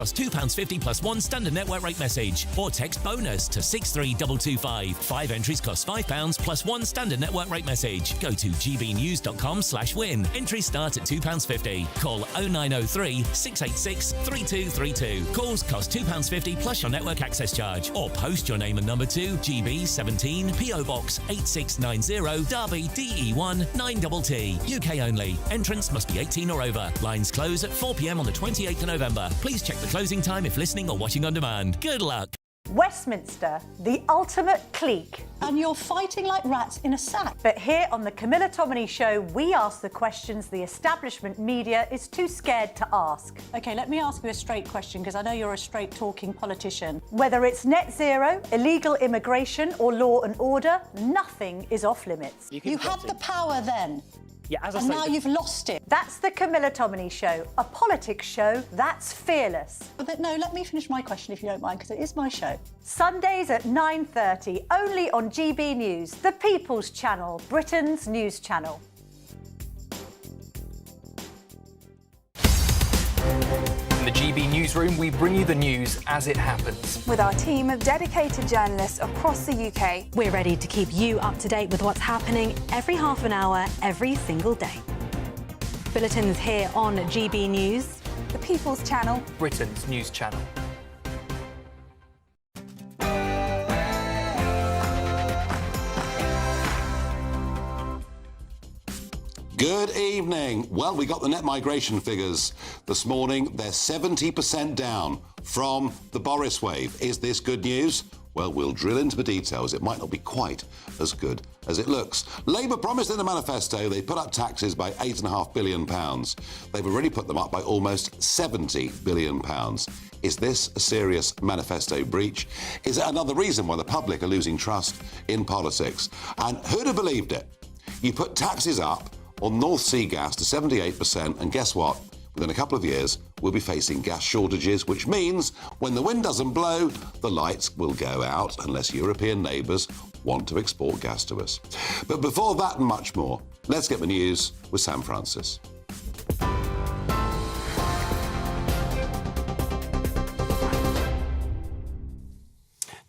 Plus £2.50 plus one standard network rate message, or text bonus to 63225. 5 entries cost £5 plus one standard network rate message. Go to gbnews.com/win. Entries start at £2.50. Call 0903 686 3232. Calls cost £2.50 plus your network access charge, or post your name and number to GB17 PO Box 8690 Derby DE1 9TT. UK only. Entrance must be 18 or over. Lines close at 4 p.m. on the 28th of November. Please check the closing time if listening or watching on demand. Good luck. Westminster, the ultimate clique. And you're fighting like rats in a sack. But here on the Camilla Tominey Show, we ask the questions the establishment media is too scared to ask. OK, let me ask you a straight question, because I know you're a straight-talking politician. Whether it's net zero, illegal immigration or law and order, nothing is off limits. You had the power then. Yeah, as I and say, now you've lost it. That's the Camilla Tominey Show, a politics show that's fearless. But no, let me finish my question if you don't mind, because it is my show. Sundays at 9:30, only on GB News, the People's Channel, Britain's news channel. In the GB newsroom, we bring you the news as it happens. With our team of dedicated journalists across the UK, we're ready to keep you up to date with what's happening every half an hour, every single day. Bulletins here on GB News, the People's Channel, Britain's news channel. Good evening. Well, we got the net migration figures this morning. They're 70% down from the Boris wave. Is this good news? Well, we'll drill into the details. It might not be quite as good as it looks. Labour promised in the manifesto they put up taxes by £8.5 billion. They've already put them up by almost £70 billion. Is this a serious manifesto breach? Is it another reason why the public are losing trust in politics? And who'd have believed it? You put taxes up on North Sea gas to 78%, and guess what? Within a couple of years, we'll be facing gas shortages, which means when the wind doesn't blow, the lights will go out unless European neighbours want to export gas to us. But before that and much more, let's get the news with Sam Francis.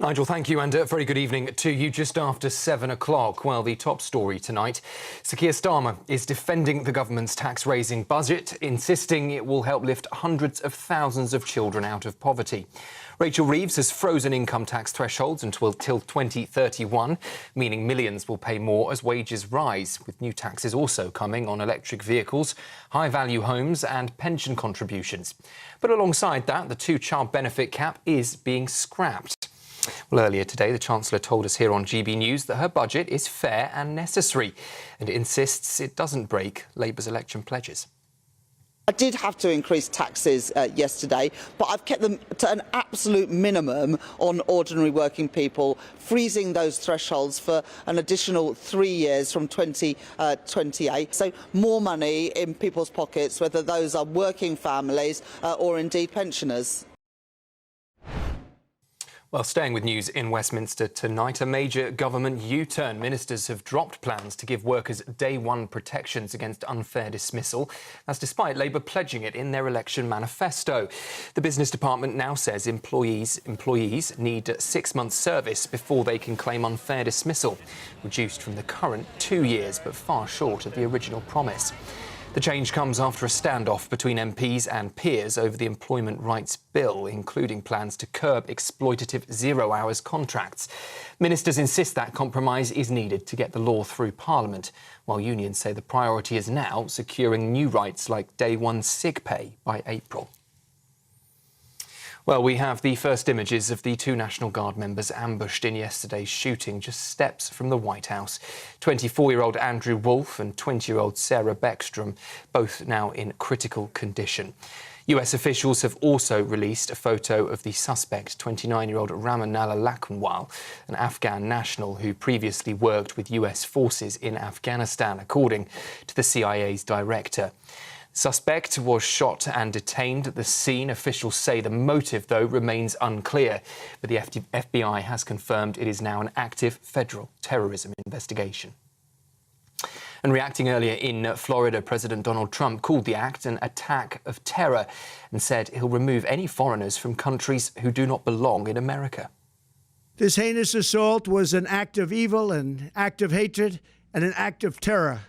Nigel, thank you, and a very good evening to you. Just after 7 o'clock, well, the top story tonight. Sir Keir Starmer is defending the government's tax-raising budget, insisting it will help lift hundreds of thousands of children out of poverty. Rachel Reeves has frozen income tax thresholds until 2031, meaning millions will pay more as wages rise, with new taxes also coming on electric vehicles, high-value homes and pension contributions. But alongside that, the two-child benefit cap is being scrapped. Well, earlier today, the Chancellor told us here on GB News that her budget is fair and necessary, and insists it doesn't break Labour's election pledges. I did have to increase taxes yesterday, but I've kept them to an absolute minimum on ordinary working people, freezing those thresholds for an additional 3 years from 2028. So more money in people's pockets, whether those are working families or indeed pensioners. Well, staying with news in Westminster tonight, a major government U-turn. Ministers have dropped plans to give workers day one protections against unfair dismissal. That's despite Labour pledging it in their election manifesto. The Business Department now says employees need 6 months' service before they can claim unfair dismissal, reduced from the current 2 years, but far short of the original promise. The change comes after a standoff between MPs and peers over the Employment Rights Bill, including plans to curb exploitative zero-hours contracts. Ministers insist that compromise is needed to get the law through Parliament, while unions say the priority is now securing new rights like day one sick pay by April. Well, we have the first images of the two National Guard members ambushed in yesterday's shooting just steps from the White House. 24-year-old Andrew Wolfe and 20-year-old Sarah Beckstrom, both now in critical condition. US officials have also released a photo of the suspect, 29-year-old Ramanala Lakanwal, an Afghan national who previously worked with US forces in Afghanistan, according to the CIA's director. Suspect was shot and detained at the scene. Officials say the motive, though, remains unclear. But the FBI has confirmed it is now an active federal terrorism investigation. And reacting earlier in Florida, President Donald Trump called the act an attack of terror and said he'll remove any foreigners from countries who do not belong in America. This heinous assault was an act of evil, an act of hatred, and an act of terror.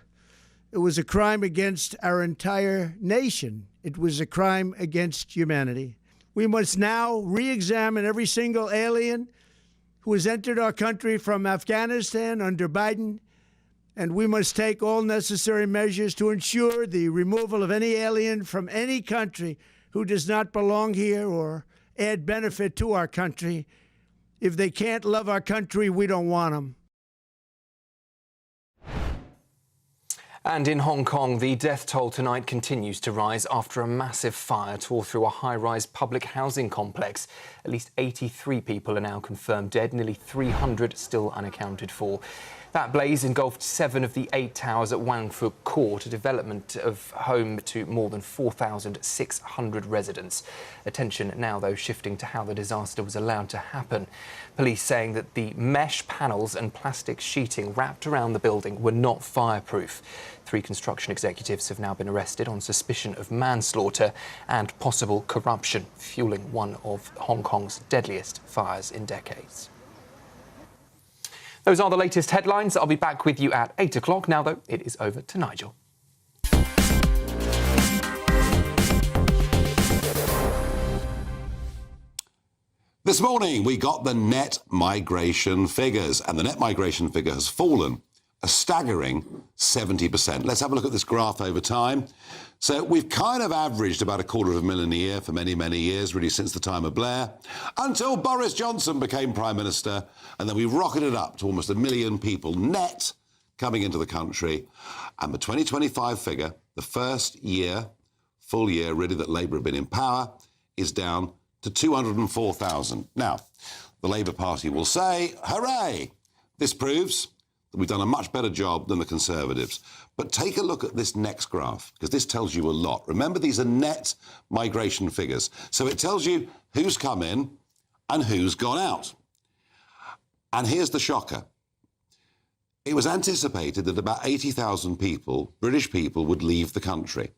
It was a crime against our entire nation. It was a crime against humanity. We must now re-examine every single alien who has entered our country from Afghanistan under Biden, and we must take all necessary measures to ensure the removal of any alien from any country who does not belong here or add benefit to our country. If they can't love our country, we don't want them. And in Hong Kong, the death toll tonight continues to rise after a massive fire tore through a high-rise public housing complex. At least 83 people are now confirmed dead, nearly 300 still unaccounted for. That blaze engulfed 7 of the 8 towers at Wang Fuk Court, a development of home to more than 4,600 residents. Attention now, though, shifting to how the disaster was allowed to happen. Police saying that the mesh panels and plastic sheeting wrapped around the building were not fireproof. 3 construction executives have now been arrested on suspicion of manslaughter and possible corruption, fueling one of Hong Kong's deadliest fires in decades. Those are the latest headlines. I'll be back with you at 8 o'clock. Now, though, it is over to Nigel. This morning, we got the net migration figures, and the net migration figure has fallen a staggering 70%. Let's have a look at this graph over time. So we've kind of averaged about 250,000 a year for many, many years, really since the time of Blair, until Boris Johnson became Prime Minister, and then we rocketed up to almost 1 million people net coming into the country. And the 2025 figure, the first year, full year really that Labour have been in power, is down to 204,000. Now, the Labour Party will say, hooray! This proves that we've done a much better job than the Conservatives. But take a look at this next graph, because this tells you a lot. Remember, these are net migration figures. So it tells you who's come in and who's gone out. And here's the shocker. It was anticipated that about 80,000 people, British people, would leave the country.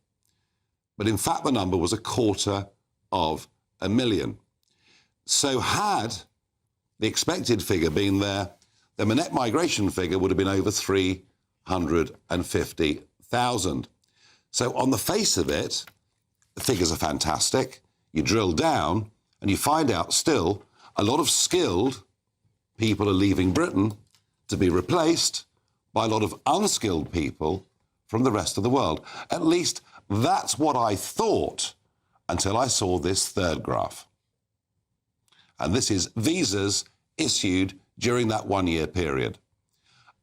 But in fact, the number was 250,000. So had the expected figure been there, then the net migration figure would have been over 350,000. So on the face of it, the figures are fantastic. You drill down and you find out still a lot of skilled people are leaving Britain to be replaced by a lot of unskilled people from the rest of the world. At least that's what I thought until I saw this third graph. And this is visas issued during that 1 year period.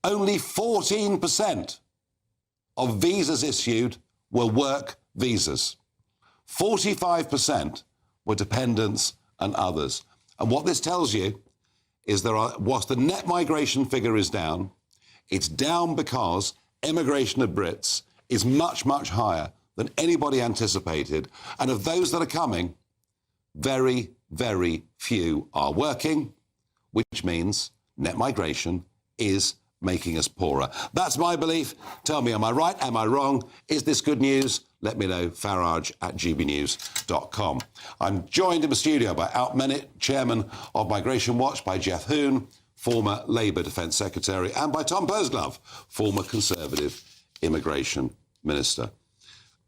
Only 14% of visas issued were work visas. 45% were dependents and others. And what this tells you is whilst the net migration figure is down, it's down because immigration of Brits is much, much higher than anybody anticipated. And of those that are coming, very, very few are working, which means net migration is making us poorer. That's my belief. Tell me, am I right? Am I wrong? Is this good news? Let me know, farage@gbnews.com. I'm joined in the studio by Alp Mennett, Chairman of Migration Watch, by Jeff Hoon, former Labour Defence Secretary, and by Tom Pursglove, former Conservative Immigration Minister.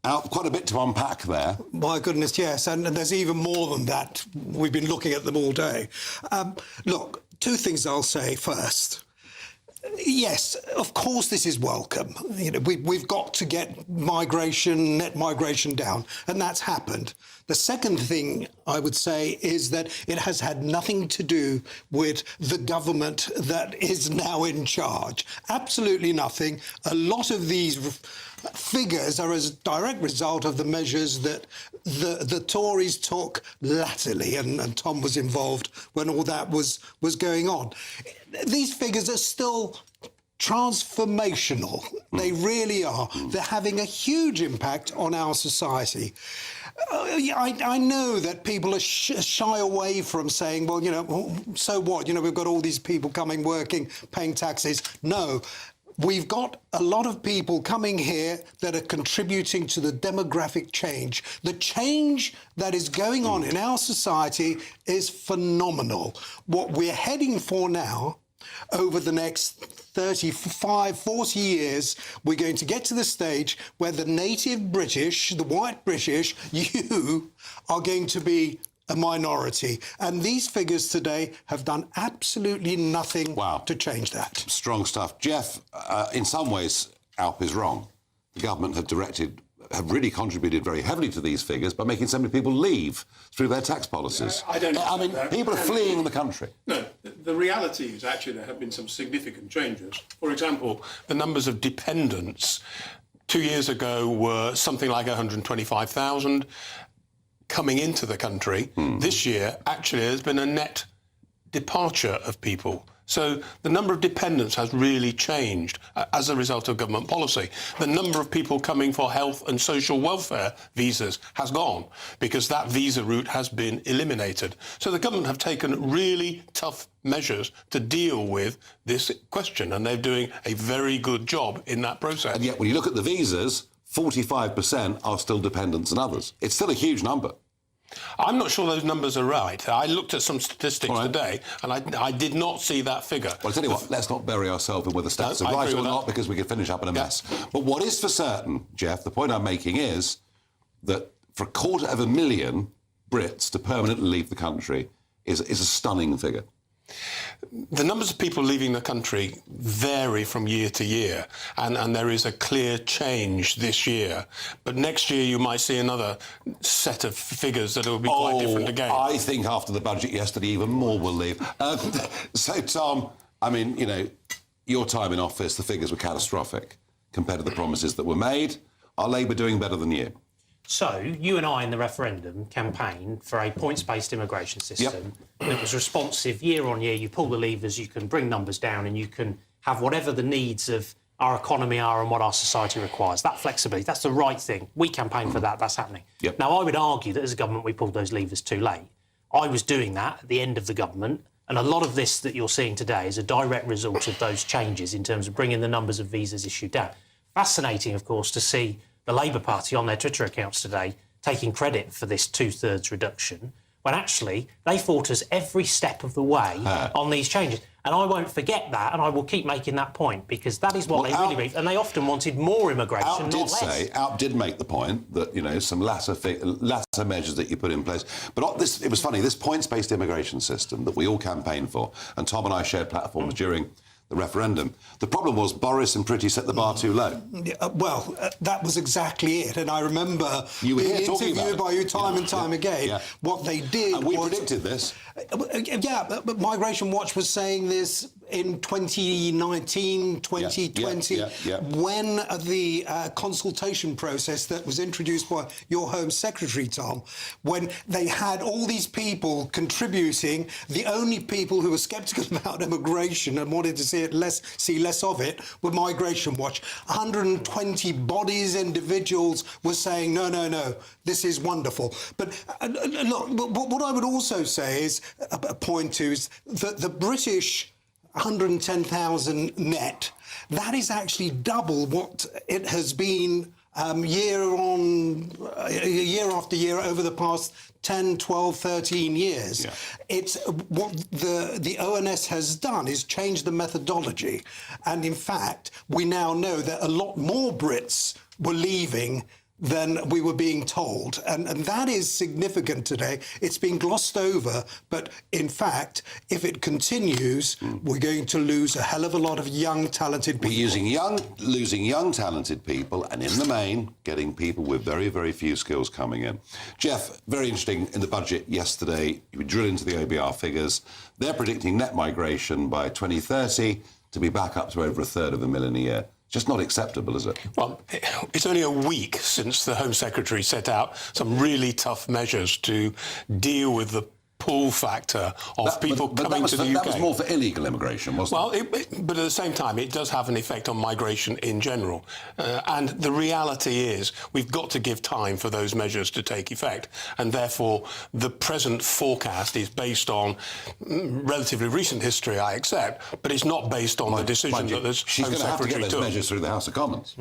Alp, quite a bit to unpack there. My goodness, yes, and there's even more than that. We've been looking at them all day. Look, 2 things I'll say first. Yes, of course this is welcome. You know, we've got to get migration, net migration down, and that's happened. The second thing I would say is that it has had nothing to do with the government that is now in charge. Absolutely nothing. A lot of these figures are as a direct result of the measures that the Tories took latterly, and Tom was involved when all that was going on. These figures are still transformational. They really are. They're having a huge impact on our society. I know that people are shy away from saying, well, you know, so what? You know, we've got all these people coming, working, paying taxes. No. we've got a lot of people coming here that are contributing to the demographic change. The change that is going on in our society is phenomenal. What we're heading for now, over the next 35, 40 years, we're going to get to the stage where the native British, the white British, you are going to be a minority. And these figures today have done absolutely nothing to change that. Strong stuff. Jeff, in some ways, Alp is wrong. The government have really contributed very heavily to these figures by making so many people leave through their tax policies. I don't. I mean, people are fleeing the country. No, the reality is actually there have been some significant changes. For example, the numbers of dependents 2 years ago were something like 125,000 coming into the country. This year, actually, there's been a net departure of people. So the number of dependents has really changed as a result of government policy. The number of people coming for health and social welfare visas has gone because that visa route has been eliminated. So the government have taken really tough measures to deal with this question, and they're doing a very good job in that process. And yet, when you look at the visas, 45% are still dependents and others. It's still a huge number. I'm not sure those numbers are right. I looked at some statistics today, and I did not see that figure. Well, I'll tell you what, let's not bury ourselves in whether stats are right or not, because we could finish up in a mess. But what is for certain, Jeff, the point I'm making is that for 250,000 Brits to permanently leave the country is a stunning figure. The numbers of people leaving the country vary from year to year, and there is a clear change this year. But next year you might see another set of figures that will be quite different again. I think after the budget yesterday, even more will leave. So, Tom, I mean, you know, your time in office, the figures were catastrophic compared to the promises that were made. Are Labour doing better than you? So, you and I in the referendum campaigned for a points-based immigration system that was responsive year on year. You pull the levers, you can bring numbers down, and you can have whatever the needs of our economy are and what our society requires. That flexibility, that's the right thing. We campaigned for that, that's happening. Now, I would argue that as a government we pulled those levers too late. I was doing that at the end of the government, and a lot of this that you're seeing today is a direct result of those changes in terms of bringing the numbers of visas issued down. Fascinating, of course, to see the Labour Party on their Twitter accounts today taking credit for this two-thirds reduction, when actually they fought us every step of the way on these changes. And I won't forget that, and I will keep making that point, because that is what they really believe. And they often wanted more immigration, not less. Alp did make the point that, you know, some latter measures that you put in place. But it was funny, this points-based immigration system that we all campaigned for, and Tom and I shared platforms during the referendum. The problem was Boris and Priti set the bar too low. That was exactly it. And I remember you were being here talking interviewed by you time and time again. What they did and we predicted this. But Migration Watch was saying this in 2019, 2020, when the consultation process that was introduced by your Home Secretary, Tom, when they had all these people contributing, the only people who were sceptical about immigration and wanted to see less of it were Migration Watch. 120 bodies, individuals were saying, no, this is wonderful. But look, what I would also say is, point to is that the British 110,000 net, that is actually double what it has been year after year over the past 10, 12, 13 years. It's what the ONS has done is change the methodology. And in fact, we now know that a lot more Brits were leaving than we were being told. And that is significant today. It's been glossed over, but in fact, if it continues, we're going to lose a hell of a lot of young, talented people. We're losing young, talented people, and in the main, getting people with very, very few skills coming in. Jeff, very interesting, in the budget yesterday, you drill into the OBR figures. They're predicting net migration by 2030 to be back up to over 1/3 a year. Just not acceptable, is it? Well, it's only a week since the Home Secretary set out some really tough measures to deal with the pull factor of people coming to the UK. That was more for illegal immigration, wasn't it? Well, but at the same time, it does have an effect on migration in general. And the reality is we've got to give time for those measures to take effect. And therefore, the present forecast is based on relatively recent history, I accept, but it's not based on the decision that the She's going to have to get those measures through the House of Commons.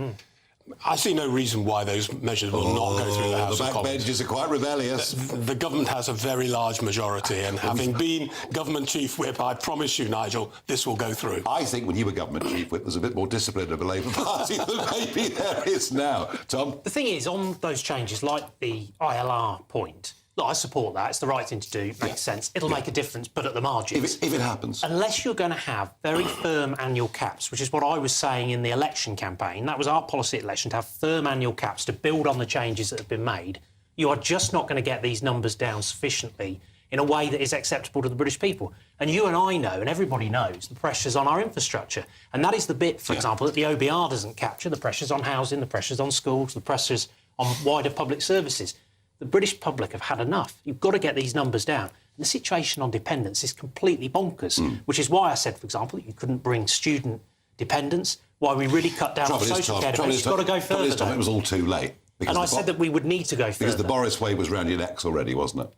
I see no reason why those measures will not go through the House of Commons. The backbenchers are quite rebellious. The government has a very large majority, and having been government chief whip, I promise you, Nigel, this will go through. I think when you were government chief whip, there's a bit more discipline of the Labour Party than maybe there is now. Tom? The thing is, on those changes, like the ILR point, look, I support that. It's the right thing to do. Makes sense. It'll make a difference, but at the margins. If it happens. Unless you're going to have very firm annual caps, which is what I was saying in the election campaign, that was our policy at election, to have firm annual caps to build on the changes that have been made, you are just not going to get these numbers down sufficiently in a way that is acceptable to the British people. And you and I know, and everybody knows, the pressures on our infrastructure. And that is the bit, for example, that the OBR doesn't capture, the pressures on housing, the pressures on schools, the pressures on wider public services. The British public have had enough. You've got to get these numbers down. And the situation on dependence is completely bonkers, which is why I said, for example, that you couldn't bring student dependents, why we really cut down on social care dependence. You've got to go further. It was all too late. And I said that we would need to go further. Because the Boris wave was round your necks already, wasn't it?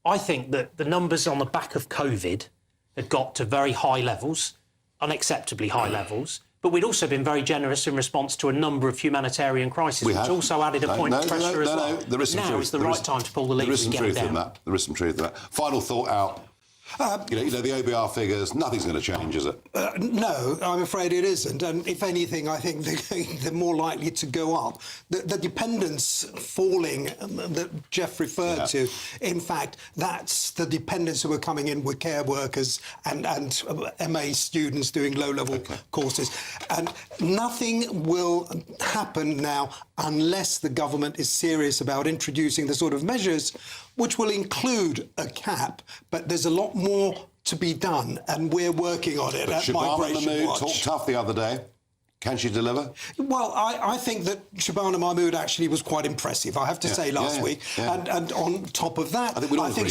I think that the numbers on the back of COVID had got to very high levels, unacceptably high levels. But we'd also been very generous in response to a number of humanitarian crises, which also added a point of pressure as well. There is some truth. Now is the right time to pull the lever and get it down. There is some truth in that. Final thought out. You know, the OBR figures, nothing's going to change, is it? No, I'm afraid it isn't. And if anything, I think they're more likely to go up. The dependence falling that Jeff referred to, in fact, that's the dependents who are coming in with care workers and MA students doing low-level courses. And nothing will happen now unless the government is serious about introducing the sort of measures which will include a cap, but there's a lot more to be done, and we're working on it at Migration Watch. Talked tough the other day. Can she deliver? Well, I think that Shabana Mahmood actually was quite impressive, I have to say, last week. And on top of that, I think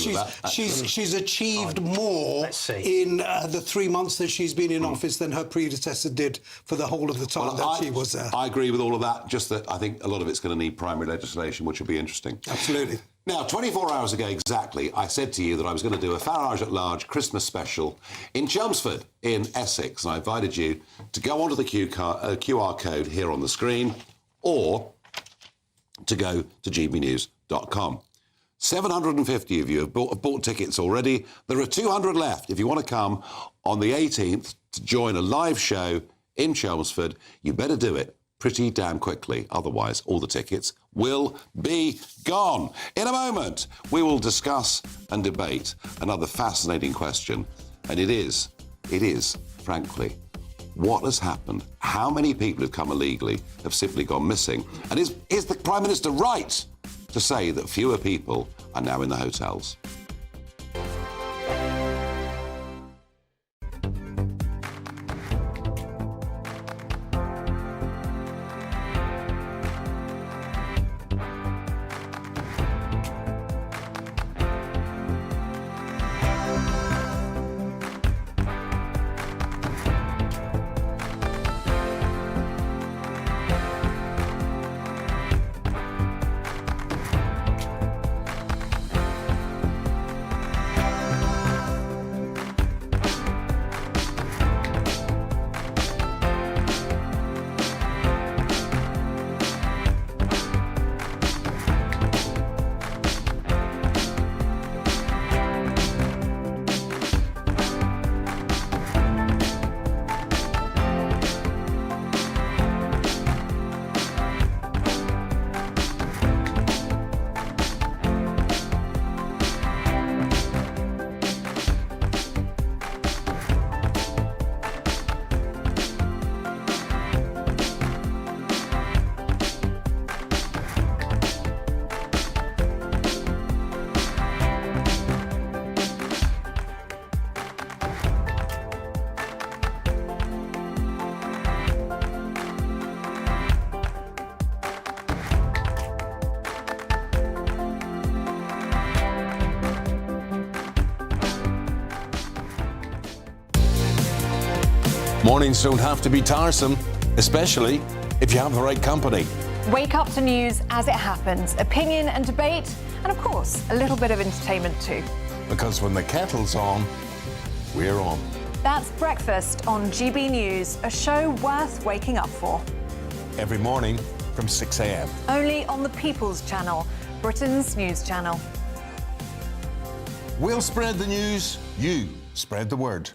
she's achieved more in the 3 months that she's been in office than her predecessor did for the whole of the time that she was there. I agree with all of that, just that I think a lot of it's going to need primary legislation, which will be interesting. Absolutely. Now, 24 hours ago exactly, I said to you that I was going to do a Farage at Large Christmas special in Chelmsford in Essex, and I invited you to go onto the QR code here on the screen or to go to gbnews.com. 750 of you have bought tickets already. There are 200 left. If you want to come on the 18th to join a live show in Chelmsford, you better do it pretty damn quickly. Otherwise, all the tickets will be gone. In a moment, we will discuss and debate another fascinating question. And it is, frankly, what has happened? How many people who've come illegally have simply gone missing? And is the Prime Minister right to say that fewer people are now in the hotels? Mornings don't have to be tiresome, especially if you have the right company. Wake up to news as it happens, opinion and debate, and of course, a little bit of entertainment too. Because when the kettle's on, we're on. That's Breakfast on GB News, a show worth waking up for. Every morning from 6 a.m. Only on the People's Channel, Britain's news channel. We'll spread the news, you spread the word.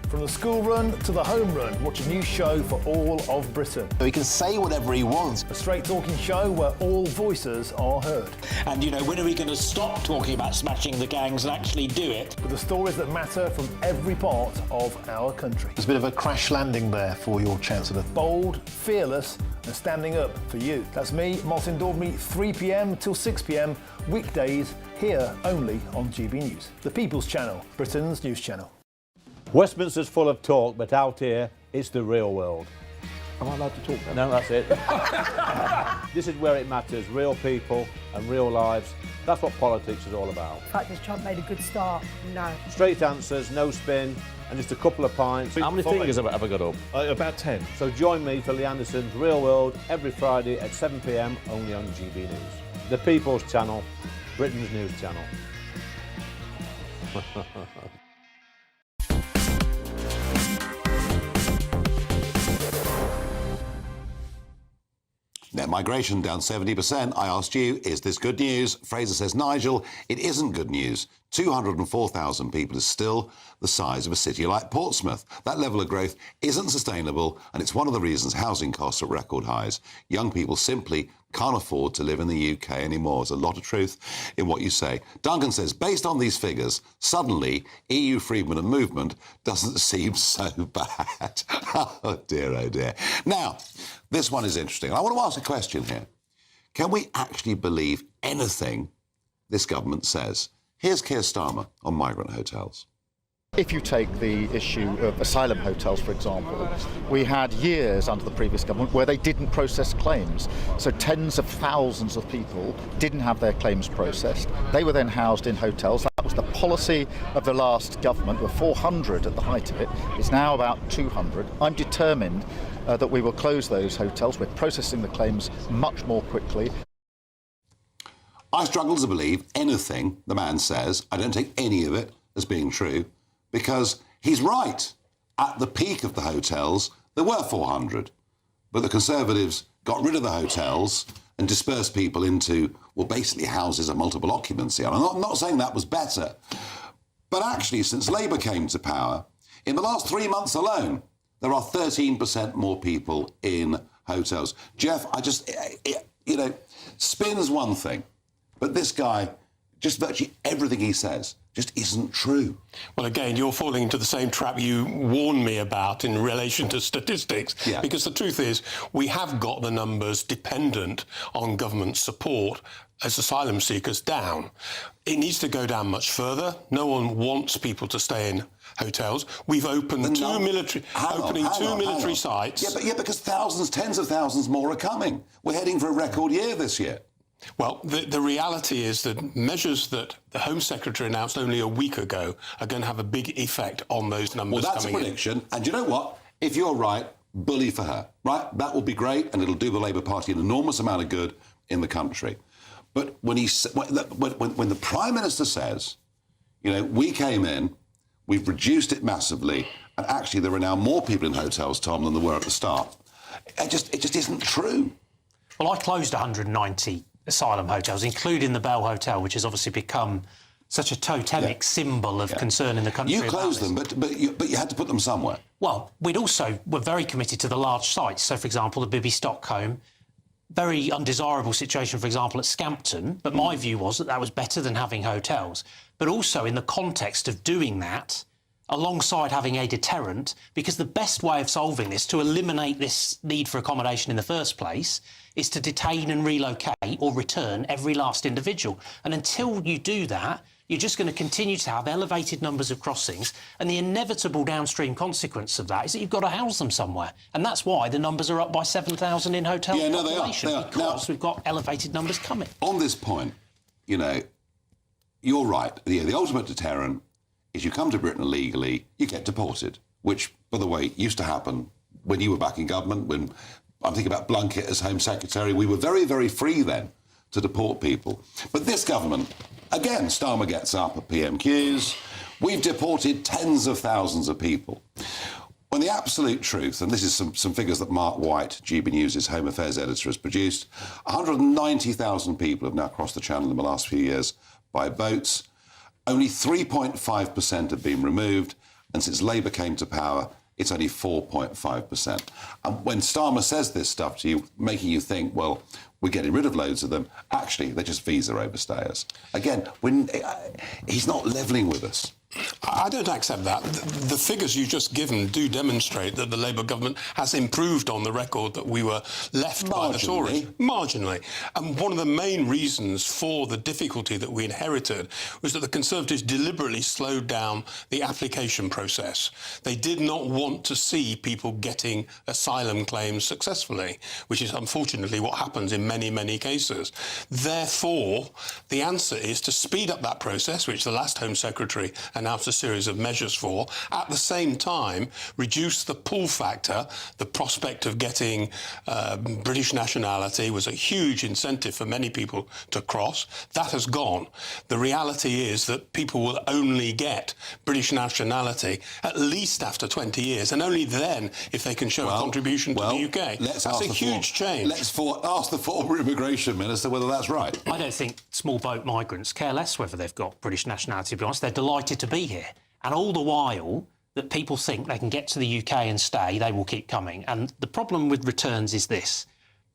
From the school run to the home run, watch a new show for all of Britain. He can say whatever he wants. A straight-talking show where all voices are heard. And, you know, when are we going to stop talking about smashing the gangs and actually do it? With the stories that matter from every part of our country. There's a bit of a crash landing there for your Chancellor. Bold, fearless and standing up for you. That's me, Martin Daubney, 3 p.m. till 6 p.m, weekdays, here only on GB News. The People's Channel, Britain's news channel. Westminster's full of talk, but out here, it's the real world. Am I allowed to talk now? No, that's it. This is where it matters, real people and real lives. That's what politics is all about. In fact, has Trump made a good start? No. Straight answers, no spin, and just a couple of pints. How many fingers have I got up? About 10. So join me for Lee Anderson's Real World every Friday at 7 p.m, only on GB News. The People's Channel, Britain's news channel. Net migration down 70%. I asked you, is this good news? Fraser says, Nigel, it isn't good news. 204,000 people is still the size of a city like Portsmouth. That level of growth isn't sustainable, and it's one of the reasons housing costs are at record highs. Young people simply can't afford to live in the UK anymore. There's a lot of truth in what you say. Duncan says, based on these figures, suddenly EU freedom of movement doesn't seem so bad. Oh dear. Now, this one is interesting. I want to ask a question here. Can we actually believe anything this government says? Here's Keir Starmer on migrant hotels. If you take the issue of asylum hotels, for example, we had years under the previous government where they didn't process claims. So tens of thousands of people didn't have their claims processed. They were then housed in hotels. That was the policy of the last government. There were 400 at the height of it. It's now about 200. I'm determined that we will close those hotels. We're processing the claims much more quickly. I struggle to believe anything the man says. I don't take any of it as being true, because he's right. At the peak of the hotels, there were 400. But the Conservatives got rid of the hotels and dispersed people into, well, basically houses of multiple occupancy. And I'm not saying that was better. But actually, since Labour came to power, in the last 3 months alone, there are 13% more people in hotels. Jeff, spin's one thing. But this guy, just virtually everything he says just isn't true. Well, again, you're falling into the same trap you warned me about in relation to statistics. Yeah. Because the truth is, we have got the numbers dependent on government support as asylum seekers down. It needs to go down much further. No one wants people to stay in hotels. We've opened two military sites. Yeah, because thousands, tens of thousands more are coming. We're heading for a record year this year. Well, the reality is that measures that the Home Secretary announced only a week ago are going to have a big effect on those numbers coming in. Well, that's a prediction. And you know what? If you're right, bully for her, right? That will be great, and it'll do the Labour Party an enormous amount of good in the country. But when the Prime Minister says, you know, we came in, we've reduced it massively, and actually there are now more people in hotels, Tom, than there were at the start, it just isn't true. Well, I closed 190 asylum hotels, including the Bell Hotel, which has obviously become such a totemic symbol of concern in the country. You closed them, but you had to put them somewhere. Well, we're very committed to the large sites. So, for example, the Bibby Stockholm, very undesirable situation, for example, at Scampton. But my view was that was better than having hotels. But also in the context of doing that, alongside having a deterrent, because the best way of solving this, to eliminate this need for accommodation in the first place, is to detain and relocate or return every last individual. And until you do that, you're just going to continue to have elevated numbers of crossings, and the inevitable downstream consequence of that is that you've got to house them somewhere. And that's why the numbers are up by 7,000 in hotel population, because we've got elevated numbers coming. On this point, you know, you're right. The ultimate deterrent is you come to Britain illegally, you get deported. which, by the way, used to happen when you were back in government, when I'm thinking about Blunkett as Home Secretary. We were very, very free then to deport people. But this government, again, Starmer gets up at PMQs. We've deported tens of thousands of people. When the absolute truth, and this is some figures that Mark White, GBNews' Home Affairs editor, has produced, 190,000 people have now crossed the Channel in the last few years by boats. Only 3.5% have been removed, and since Labour came to power, it's only 4.5%. And when Starmer says this stuff to you, making you think, well, we're getting rid of loads of them, actually, they're just visa overstayers. Again, he's not levelling with us. I don't accept that. The figures you've just given do demonstrate that the Labour government has improved on the record that we were left by the Tories. Marginally. And one of the main reasons for the difficulty that we inherited was that the Conservatives deliberately slowed down the application process. They did not want to see people getting asylum claims successfully, which is unfortunately what happens in many, many cases. Therefore, the answer is to speed up that process, which the last Home Secretary announced a series of measures for, at the same time reduce the pull factor. The prospect of getting British nationality was a huge incentive for many people to cross. That has gone. The reality is that people will only get British nationality at least after 20 years, and only then if they can show a contribution to the UK. That's a huge change. Let's ask the former immigration minister whether that's right. I don't think small boat migrants care less whether they've got British nationality, to be honest. They're delighted to be here. And all the while that people think they can get to the UK and stay, they will keep coming. And the problem with returns is this,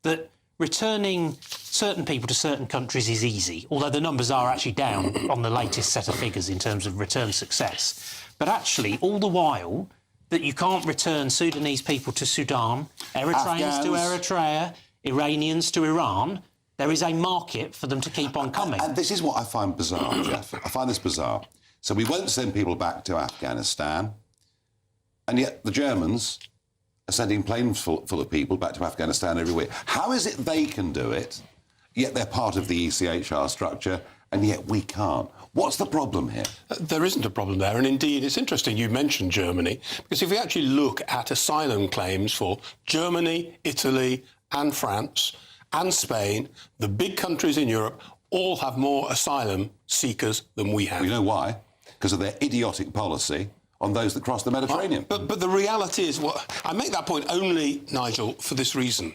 that returning certain people to certain countries is easy, although the numbers are actually down on the latest set of figures in terms of return success. But actually, all the while that you can't return Sudanese people to Sudan, Eritreans to Eritrea, Iranians to Iran, there is a market for them to keep on coming. And this is what I find bizarre, Jeff. I find this bizarre. So we won't send people back to Afghanistan, and yet the Germans are sending planes full of people back to Afghanistan every week. How is it they can do it, yet they're part of the ECHR structure, and yet we can't? What's the problem here? There isn't a problem there, and indeed it's interesting you mentioned Germany, because if we actually look at asylum claims for Germany, Italy and France and Spain, the big countries in Europe all have more asylum seekers than we have. You know why? Because of their idiotic policy on those that cross the Mediterranean. But the reality is, I make that point only, Nigel, for this reason.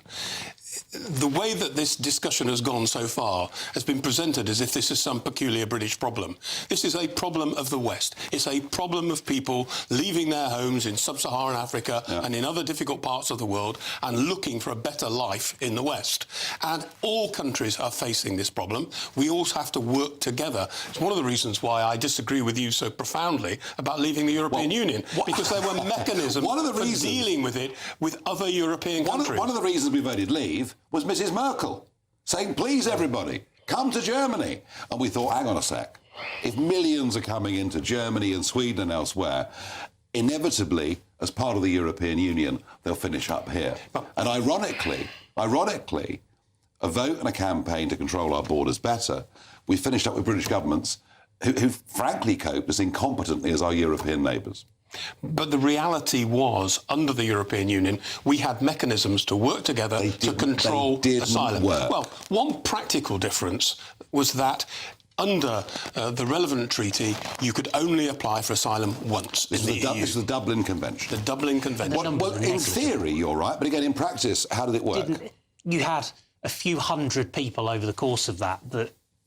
The way that this discussion has gone so far has been presented as if this is some peculiar British problem. This is a problem of the West. It's a problem of people leaving their homes in sub-Saharan Africa and in other difficult parts of the world and looking for a better life in the West. And all countries are facing this problem. We all have to work together. It's one of the reasons why I disagree with you so profoundly about leaving the European Union, because there were mechanisms for dealing with it with other European countries. One of the reasons we voted leave was Mrs. Merkel saying, please, everybody, come to Germany. And we thought, hang on a sec, if millions are coming into Germany and Sweden and elsewhere, inevitably, as part of the European Union, they'll finish up here. And ironically, a vote and a campaign to control our borders better, we finished up with British governments who frankly cope as incompetently as our European neighbours. But the reality was, under the European Union, we had mechanisms to work together to control asylum. Well, one practical difference was that under the relevant treaty, you could only apply for asylum once in the EU. This is the Dublin Convention. The Dublin Convention. Well, in theory, you're right, but again, in practice, how did it work? You had a few hundred people over the course of that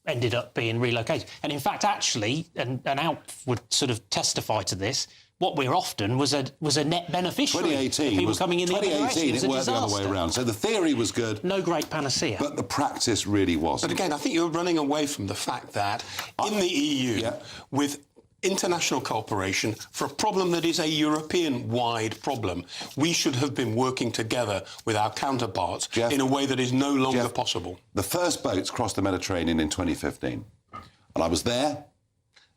ended up being relocated. And in fact, actually, and Alf would sort of testify to this, what we're often was a net beneficiary. 2018 was coming in. 2018 it worked the other way around. So the theory was good. No great panacea. But the practice really wasn't. But again, I think you're running away from the fact that in the EU, with international cooperation for a problem that is a European-wide problem, we should have been working together with our counterparts in a way that is no longer possible. The first boats crossed the Mediterranean in 2015, and I was there,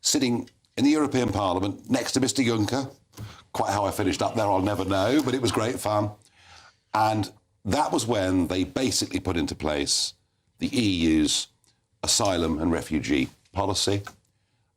sitting in the European Parliament next to Mr. Juncker. Quite how I finished up there, I'll never know, but it was great fun. And that was when they basically put into place the EU's asylum and refugee policy.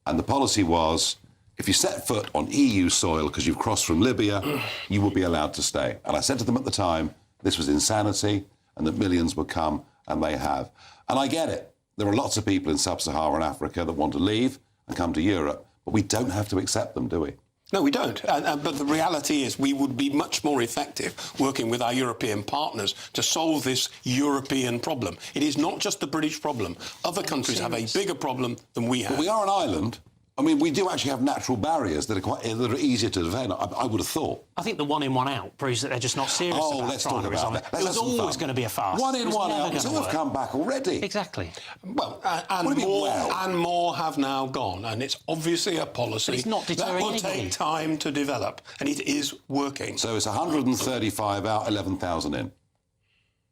And the policy was, if you set foot on EU soil because you've crossed from Libya, you will be allowed to stay. And I said to them at the time, this was insanity and that millions would come, and they have. And I get it. There are lots of people in sub-Saharan Africa that want to leave and come to Europe, but we don't have to accept them, do we? No, we don't. But the reality is we would be much more effective working with our European partners to solve this European problem. It is not just the British problem. Other countries have a bigger problem than we have. But we are an island. I mean, we do actually have natural barriers that are easier to defend, I would have thought. I think the one in, one out proves that they're just not serious about let's talk trying to about resolve that. it. It was always going to be a farce. One in, one out. Two have come back already. Exactly. Well, and more have now gone, and it's obviously a policy it's not that will take time to develop, and it is working. So it's 135 out, 11,000 in.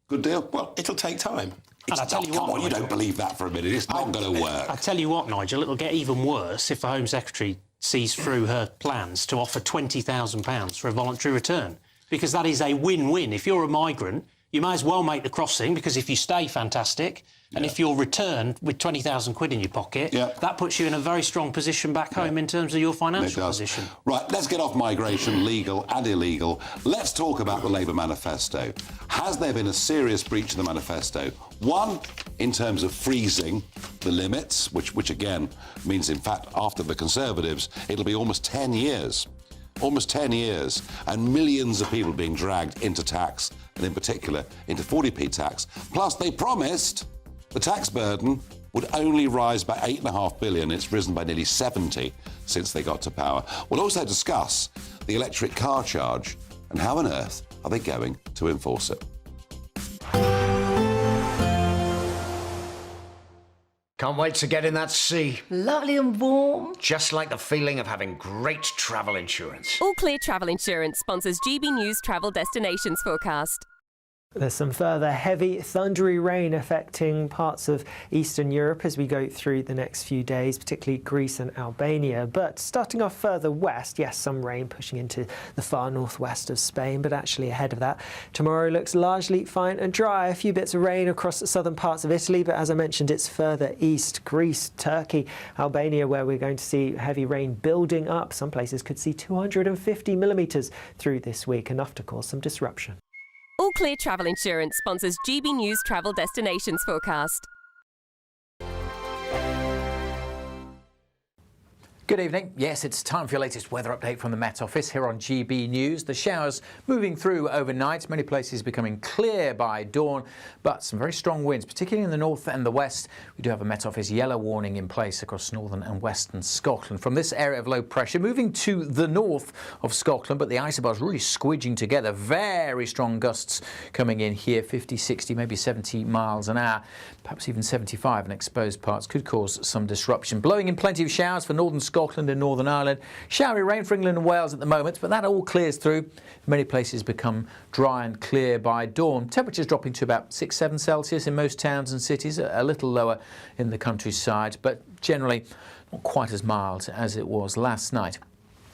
Good deal? Well, it'll take time. And I tell you what, you don't believe that for a minute. It's not going to work. I tell you what, Nigel, it'll get even worse if the Home Secretary sees through her plans to offer £20,000 for a voluntary return, because that is a win-win. If you're a migrant, you may as well make the crossing, because if you stay, fantastic. And if you're returned with 20,000 quid in your pocket, that puts you in a very strong position back home in terms of your financial position. Right, let's get off migration, legal and illegal. Let's talk about the Labour manifesto. Has there been a serious breach of the manifesto? One, in terms of freezing the limits, which again means, in fact, after the Conservatives, it'll be almost 10 years. Almost 10 years, and millions of people being dragged into tax, and in particular into 40p tax. Plus, they promised the tax burden would only rise by $8.5 billion. It's risen by nearly 70 since they got to power. We'll also discuss the electric car charge and how on earth are they going to enforce it. Can't wait to get in that sea. Lovely and warm. Just like the feeling of having great travel insurance. All Clear Travel Insurance sponsors GB News Travel Destinations Forecast. There's some further heavy, thundery rain affecting parts of Eastern Europe as we go through the next few days, particularly Greece and Albania. But starting off further west, yes, some rain pushing into the far northwest of Spain, but actually ahead of that, tomorrow looks largely fine and dry. A few bits of rain across the southern parts of Italy, but as I mentioned, it's further east, Greece, Turkey, Albania, where we're going to see heavy rain building up. Some places could see 250 millimetres through this week, enough to cause some disruption. All Clear Travel Insurance sponsors GB News Travel Destinations Forecast. Good evening. Yes, it's time for your latest weather update from the Met Office here on GB News. The showers moving through overnight, many places becoming clear by dawn, but some very strong winds, particularly in the north and the west. We do have a Met Office yellow warning in place across northern and western Scotland. From this area of low pressure, moving to the north of Scotland, but the isobars really squidging together. Very strong gusts coming in here, 50, 60, maybe 70 miles an hour, perhaps even 75 in exposed parts, could cause some disruption. Blowing in plenty of showers for northern Scotland and Northern Ireland. Showery rain for England and Wales at the moment, but that all clears through. Many places become dry and clear by dawn. Temperatures dropping to about 6-7 Celsius in most towns and cities, a little lower in the countryside, but generally not quite as mild as it was last night.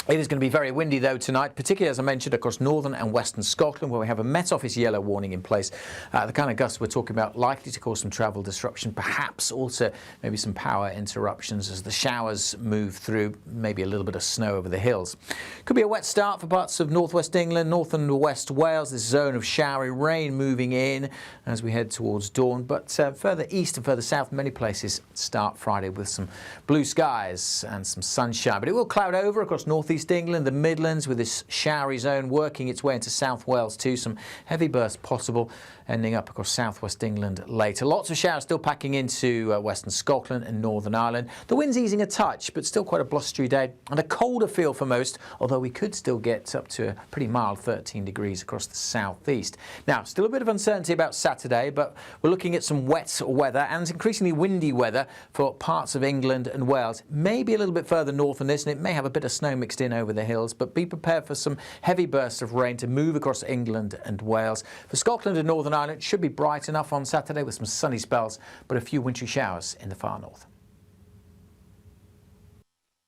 It is going to be very windy, though, tonight, particularly, as I mentioned, across northern and western Scotland, where we have a Met Office yellow warning in place. The kind of gusts we're talking about likely to cause some travel disruption, perhaps also maybe some power interruptions as the showers move through, maybe a little bit of snow over the hills. Could be a wet start for parts of northwest England, north and west Wales, this zone of showery rain moving in as we head towards dawn. But further east and further south, many places start Friday with some blue skies and some sunshine. But it will cloud over across northeast England, the Midlands, with this showery zone working its way into South Wales too. Some heavy bursts possible, ending up across southwest England later. Lots of showers still packing into western Scotland and Northern Ireland. The wind's easing a touch, but still quite a blustery day and a colder feel for most, although we could still get up to a pretty mild 13 degrees across the southeast. Now, still a bit of uncertainty about Saturday, but we're looking at some wet weather and increasingly windy weather for parts of England and Wales. Maybe a little bit further north than this, and it may have a bit of snow mixed in over the hills, but be prepared for some heavy bursts of rain to move across England and Wales. For Scotland and Northern Ireland, it should be bright enough on Saturday with some sunny spells, but a few wintry showers in the far north.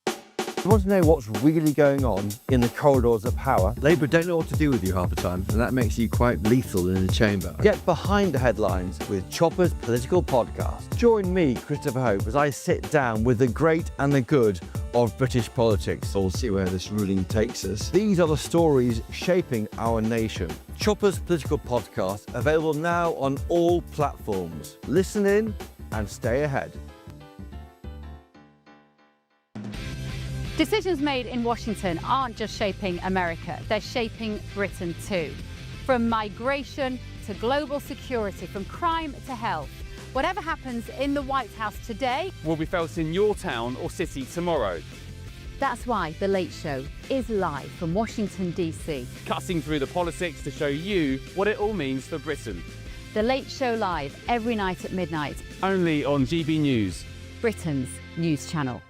You want to know what's really going on in the corridors of power? Labour don't know what to do with you half the time, and that makes you quite lethal in the chamber. Get behind the headlines with Chopper's Political Podcast. Join me, Christopher Hope, as I sit down with the great and the good of British politics. We'll see where this ruling takes us. These are the stories shaping our nation. Chopper's Political Podcast, available now on all platforms. Listen in and stay ahead. Decisions made in Washington aren't just shaping America, they're shaping Britain too. From migration to global security, from crime to health. Whatever happens in the White House today will be felt in your town or city tomorrow. That's why The Late Show is live from Washington, D.C. Cutting through the politics to show you what it all means for Britain. The Late Show live every night at midnight. Only on GB News, Britain's news channel.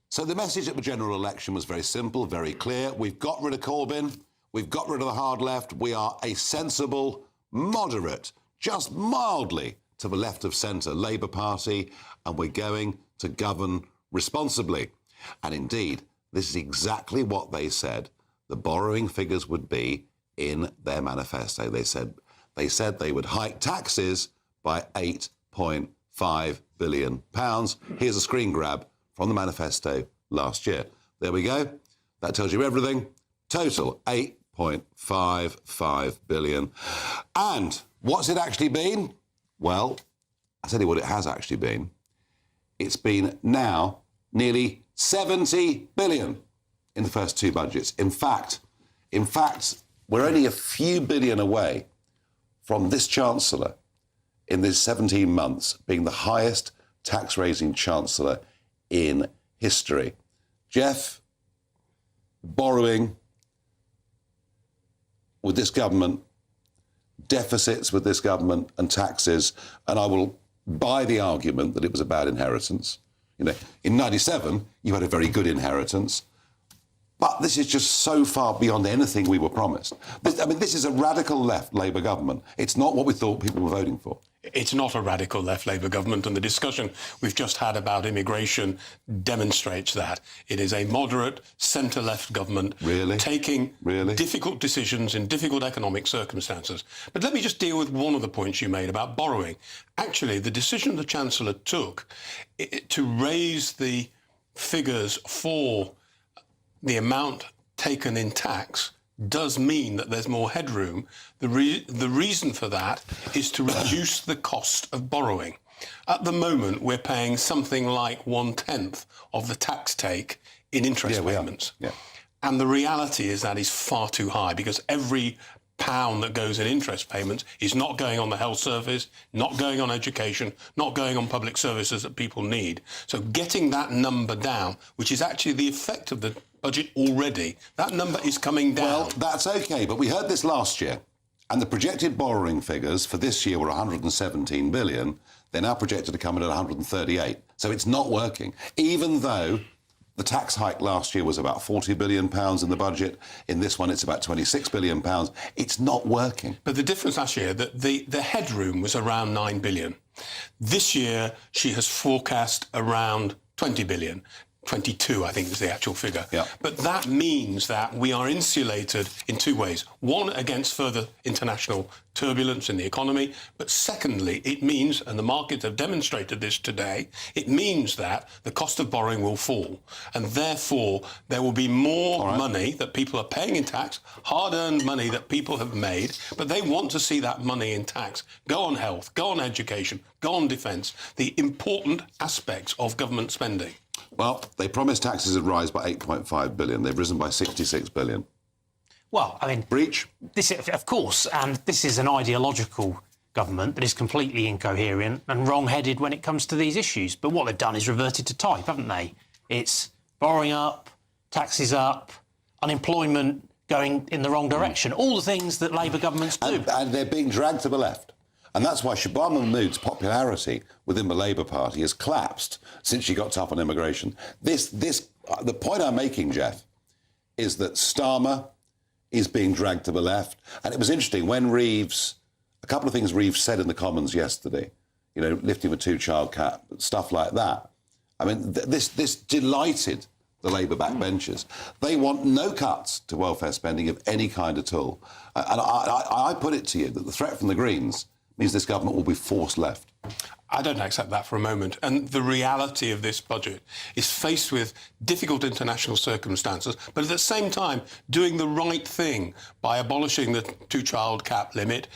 So the message at the general election was very simple, very clear. We've got rid of Corbyn. We've got rid of the hard left. We are a sensible, moderate, just mildly to the left of centre Labour Party, and we're going to govern responsibly. And indeed, this is exactly what they said the borrowing figures would be in their manifesto. They said they would hike taxes by £8.5 billion. Here's a screen grab from the manifesto last year. There we go. That tells you everything. Total, 8.55 billion. And what's it actually been? Well, I'll tell you what it has actually been. It's been now nearly 70 billion in the first two budgets. In fact, we're only a few billion away from this Chancellor in these 17 months being the highest tax-raising Chancellor in history. Jeff, borrowing with this government, deficits with this government and taxes, and I will buy the argument that it was a bad inheritance. You know, in 97, you had a very good inheritance. But this is just so far beyond anything we were promised. This is a radical left Labour government. It's not what we thought people were voting for. It's not a radical left Labour government, and the discussion we've just had about immigration demonstrates that. It is a moderate centre-left government taking difficult decisions in difficult economic circumstances. But let me just deal with one of the points you made about borrowing. Actually, the decision the Chancellor took to raise the figures for the amount taken in tax does mean that there's more headroom. The reason for that is to reduce the cost of borrowing. At the moment, we're paying something like 1/10 of the tax take in interest payments. And the reality is that is far too high, because every pound that goes in interest payments is not going on the health service, not going on education, not going on public services that people need. So getting that number down, which is actually the effect of the budget already, that number is coming down. Well, that's OK, but we heard this last year, and the projected borrowing figures for this year were 117 billion. They're now projected to come in at 138. So it's not working, even though the tax hike last year was about £40 billion in the budget. In this one, it's about £26 billion. It's not working. But the difference last year, the headroom was around 9 billion. This year, she has forecast around 20 billion. 22, I think, is the actual figure. But that means that we are insulated in two ways. One, against further international turbulence in the economy. But secondly, it means, and the markets have demonstrated this today, it means that the cost of borrowing will fall. And therefore, there will be more money that people are paying in tax, hard-earned money that people have made, but they want to see that money in tax go on health, go on education, go on defence, the important aspects of government spending. Well, they promised taxes would rise by 8.5 billion. They've risen by 66 billion. Well, I mean... Breach? This, of course, and this is an ideological government that is completely incoherent and wrong-headed when it comes to these issues. But what they've done is reverted to type, haven't they? It's borrowing up, taxes up, unemployment going in the wrong direction. All the things that Labour governments do. And they're being dragged to the left. And that's why Shabam Mahmood's popularity within the Labour Party has collapsed since she got tough on immigration. The point I'm making, Jeff, is that Starmer is being dragged to the left. And it was interesting when Reeves, a couple of things Reeves said in the Commons yesterday, you know, lifting the two-child cap, stuff like that. I mean, this delighted the Labour backbenchers. They want no cuts to welfare spending of any kind at all. And I put it to you that the threat from the Greens means this government will be forced left. I don't accept that for a moment. And the reality of this budget is faced with difficult international circumstances, but at the same time doing the right thing by abolishing the two-child cap limit,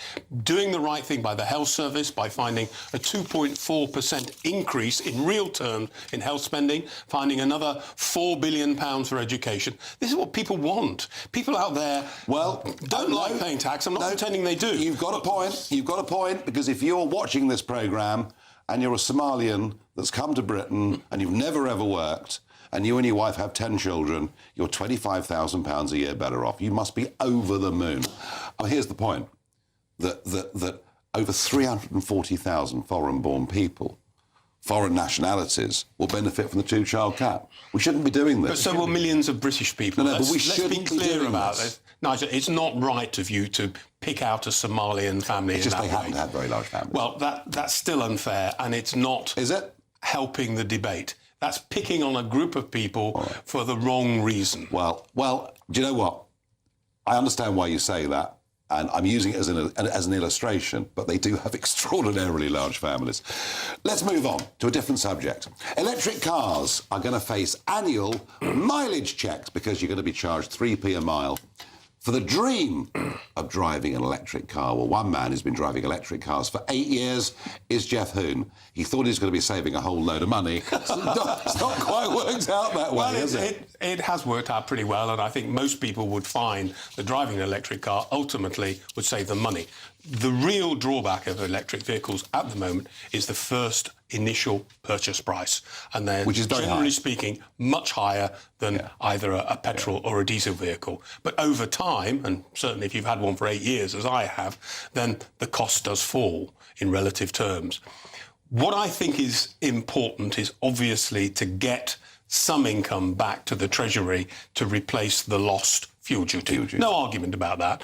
doing the right thing by the health service, by finding a 2.4% increase in real terms in health spending, finding another £4 billion for education. This is what people want. People out there don't like paying tax. I'm not pretending they do. You've got a point. You've got a point, because if you're watching this programme and you're a Somalian that's come to Britain and you've never ever worked, and you and your wife have 10 children, you're £25,000 a year better off. You must be over the moon. Here's the point, that over 340,000 foreign-born people, foreign nationalities, will benefit from the two-child cap. We shouldn't be doing this. But so will millions of British people. No, but we shouldn't be clear about this. it. Nigel, it's not right of you to pick out a Somalian family. It's just they happen to have very large families. Well, that's still unfair, and it's not. Is it? Helping the debate. That's picking on a group of people for the wrong reason. Well, do you know what? I understand why you say that, and I'm using it as an illustration, but they do have extraordinarily large families. Let's move on to a different subject. Electric cars are going to face annual mileage checks because you're going to be charged 3p a mile for the dream of driving an electric car. Well, one man who's been driving electric cars for 8 years is Jeff Hoon. He thought he was going to be saving a whole load of money. It's not quite worked out that way, has it? It has worked out pretty well, and I think most people would find that driving an electric car ultimately would save them money. The real drawback of electric vehicles at the moment is the first initial purchase price, and they're, which is generally speaking, much higher than either a petrol or a diesel vehicle. But over time, and certainly if you've had one for 8 years, as I have, then the cost does fall in relative terms. What I think is important is obviously to get some income back to the Treasury to replace the lost fuel duty. No argument about that.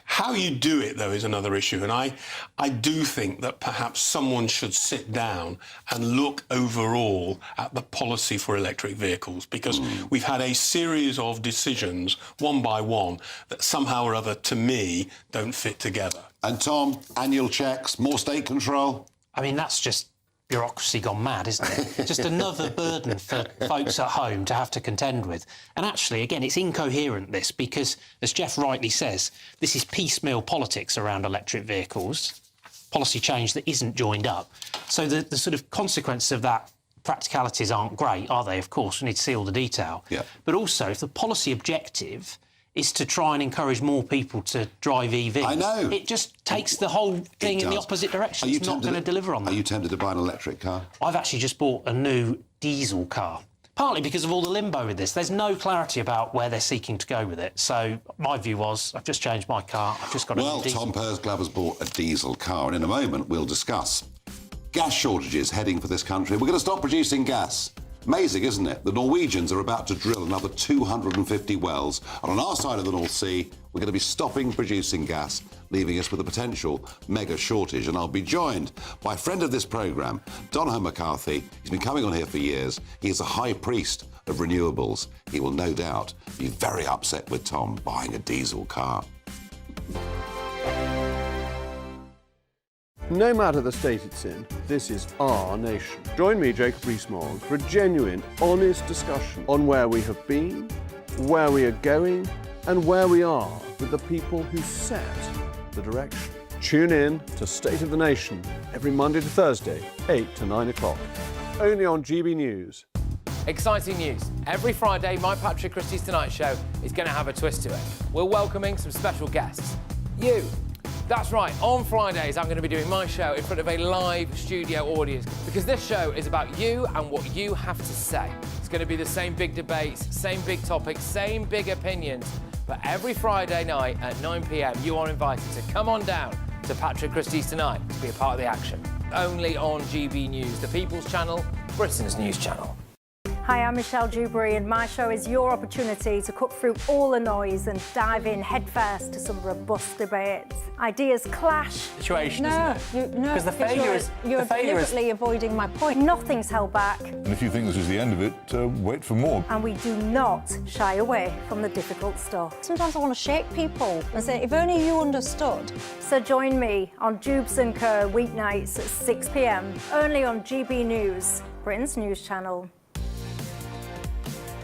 How you do it, though, is another issue. And I do think that perhaps someone should sit down and look overall at the policy for electric vehicles, because we've had a series of decisions, one by one, that somehow or other, to me, don't fit together. And Tom, annual checks, more state control? I mean, that's just bureaucracy gone mad, isn't it? Just another burden for folks at home to have to contend with. And actually, again, it's incoherent, this, because, as Jeff rightly says, this is piecemeal politics around electric vehicles, policy change that isn't joined up. So the sort of consequences of that, practicalities aren't great, are they? Of course, we need to see all the detail. Yeah. But also, if the policy objective is to try and encourage more people to drive EVs. I know. It just takes the whole thing in the opposite direction. It's not going to deliver on that. Are you tempted to buy an electric car? I've actually just bought a new diesel car, partly because of all the limbo with this. There's no clarity about where they're seeking to go with it. So my view was, I've just changed my car, I've just got a new diesel. Tom Pursglove has bought a diesel car, and in a moment we'll discuss gas shortages heading for this country. We're going to stop producing gas. Amazing, isn't it? The Norwegians are about to drill another 250 wells, and on our side of the North Sea, we're going to be stopping producing gas, leaving us with a potential mega shortage. And I'll be joined by a friend of this programme, Donohoe McCarthy. He's been coming on here for years. He is a high priest of renewables. He will no doubt be very upset with Tom buying a diesel car. No matter the state it's in, this is our nation. Join me, Jacob Rees-Mogg, for a genuine, honest discussion on where we have been, where we are going, and where we are with the people who set the direction. Tune in to State of the Nation every Monday to Thursday, 8 to 9 o'clock, only on GB News. Exciting news. Every Friday, my Patrick Christie's Tonight Show is going to have a twist to it. We're welcoming some special guests. You. That's right, on Fridays I'm going to be doing my show in front of a live studio audience, because this show is about you and what you have to say. It's going to be the same big debates, same big topics, same big opinions, but every Friday night at 9 p.m. you are invited to come on down to Patrick Christie's Tonight to be a part of the action. Only on GB News, the People's Channel, Britain's news channel. Hi, I'm Michelle Dewberry, and my show is your opportunity to cut through all the noise and dive in headfirst to some robust debates. Ideas clash. Situation, No, isn't it? no, Because the failure is... You're deliberately avoiding my point. Nothing's held back, And if you think this is the end of it, wait for more. and we do not shy away from the difficult stuff. Sometimes I want to shake people and say, if only you understood. So join me on Jubes & Co. weeknights at 6 p.m, only on GB News, Britain's news channel.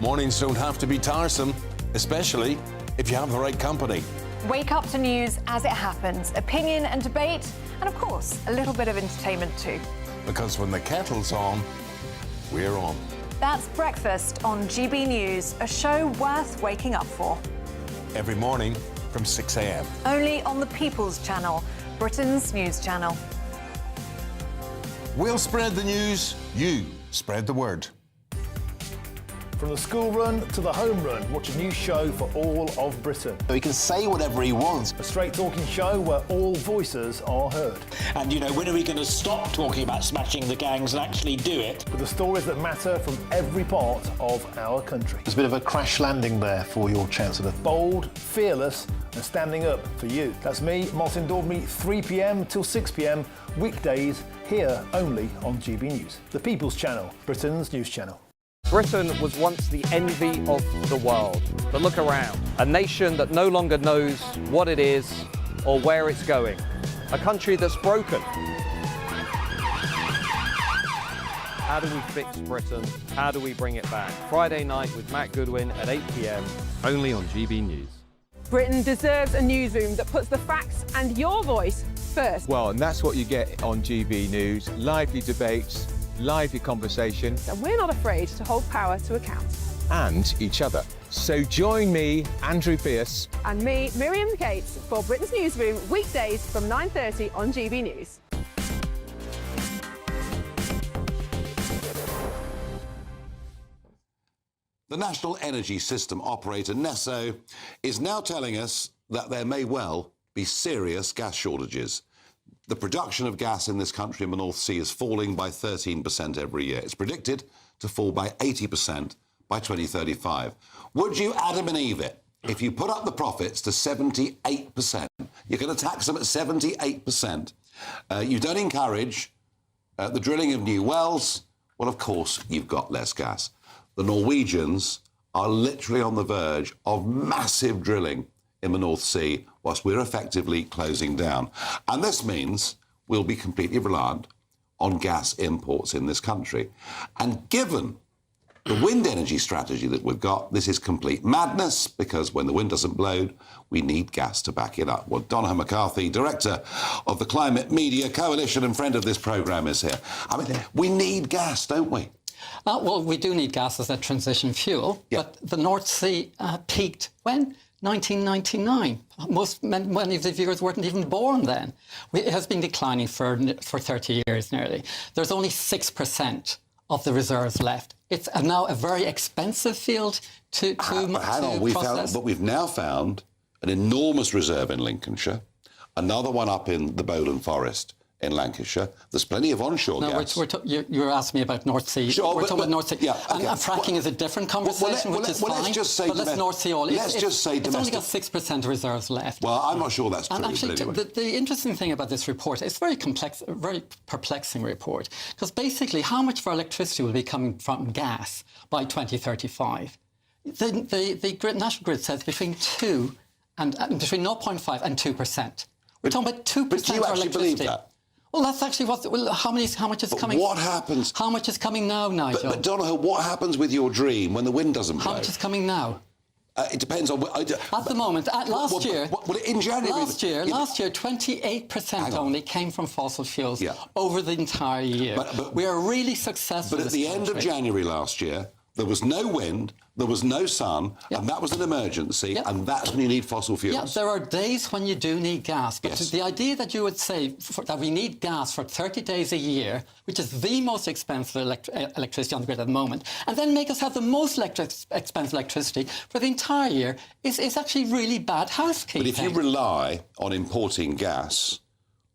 Mornings don't have to be tiresome, especially if you have the right company. Wake up to news as it happens, opinion and debate, and of course, a little bit of entertainment too. Because when the kettle's on, we're on. That's Breakfast on GB News, a show worth waking up for. Every morning from 6 a.m. Only on the People's Channel, Britain's news channel. We'll spread the news, you spread the word. From the school run to the home run, watch a new show for all of Britain. So he can say whatever he wants. A straight-talking show where all voices are heard. And, you know, when are we going to stop talking about smashing the gangs and actually do it? With the stories that matter from every part of our country. There's a bit of a crash landing there for your Chancellor. Bold, fearless and standing up for you. That's me, Martin Daubney, 3 p.m. till 6 p.m, weekdays, here only on GB News. The People's Channel, Britain's news channel. Britain was once the envy of the world, but look around. A nation that no longer knows what it is or where it's going. A country that's broken. How do we fix Britain? How do we bring it back? Friday night with Matt Goodwin at 8 p.m, only on GB News. Britain deserves a newsroom that puts the facts and your voice first. Well, and that's what you get on GB News. Lively debates, lively conversation. And we're not afraid to hold power to account. And each other. So join me, Andrew Pearce. And me, Miriam Cates, for Britain's Newsroom, weekdays from 9:30 on GB News. The National Energy System operator, NESO, is now telling us that there may well be serious gas shortages. The production of gas in this country in the North Sea is falling by 13% every year. It's predicted to fall by 80% by 2035. Would you Adam and Eve it if you put up the profits to 78%? You're going to tax them at 78%. You don't encourage the drilling of new wells. Well, of course, you've got less gas. The Norwegians are literally on the verge of massive drilling in the North Sea whilst we're effectively closing down. And this means we'll be completely reliant on gas imports in this country. And given the wind energy strategy that we've got, this is complete madness, because when the wind doesn't blow, we need gas to back it up. Well, Donna McCarthy, director of the Climate Media Coalition and friend of this programme, is here. I mean, we need gas, don't we? Well, we do need gas as a transition fuel, but the North Sea peaked when? 1999. Many of the viewers weren't even born then. It has been declining for 30 years nearly. There's only 6% of the reserves left. It's now a very expensive field to process. But we've now found an enormous reserve in Lincolnshire, another one up in the Bowland Forest in Lancashire. There's plenty of onshore gas. You're asking me about North Sea. Sure, we're talking about North Sea. Yeah, okay. And fracking is a different conversation, which is fine. Let's just say let's North Sea all. Let's just say it's only got 6% reserves left. Well, I'm not sure that's true. And actually, but anyway. the interesting thing about this report, it's very complex, a very perplexing report, because basically how much of our electricity will be coming from gas by 2035? The National Grid says between 0.5 and 2%. We're talking about 2% But do you of our actually electricity. believe that? Well, that's actually how much is coming. What happens? How much is coming now, Nigel? But Donoghue, what happens with your dream when the wind doesn't blow? How much is coming now? It depends on. At the moment, last year, in January, last year, 28% only came from fossil fuels over the entire year. But we are really successful. But at the end of January last year, there was no wind, there was no sun, and that was an emergency, and that's when you need fossil fuels. Yeah, there are days when you do need gas, but the idea that you would say that we need gas for 30 days a year, which is the most expensive electricity on the grid at the moment, and then make us have the most expensive electricity for the entire year is actually really bad housekeeping. But if you rely on importing gas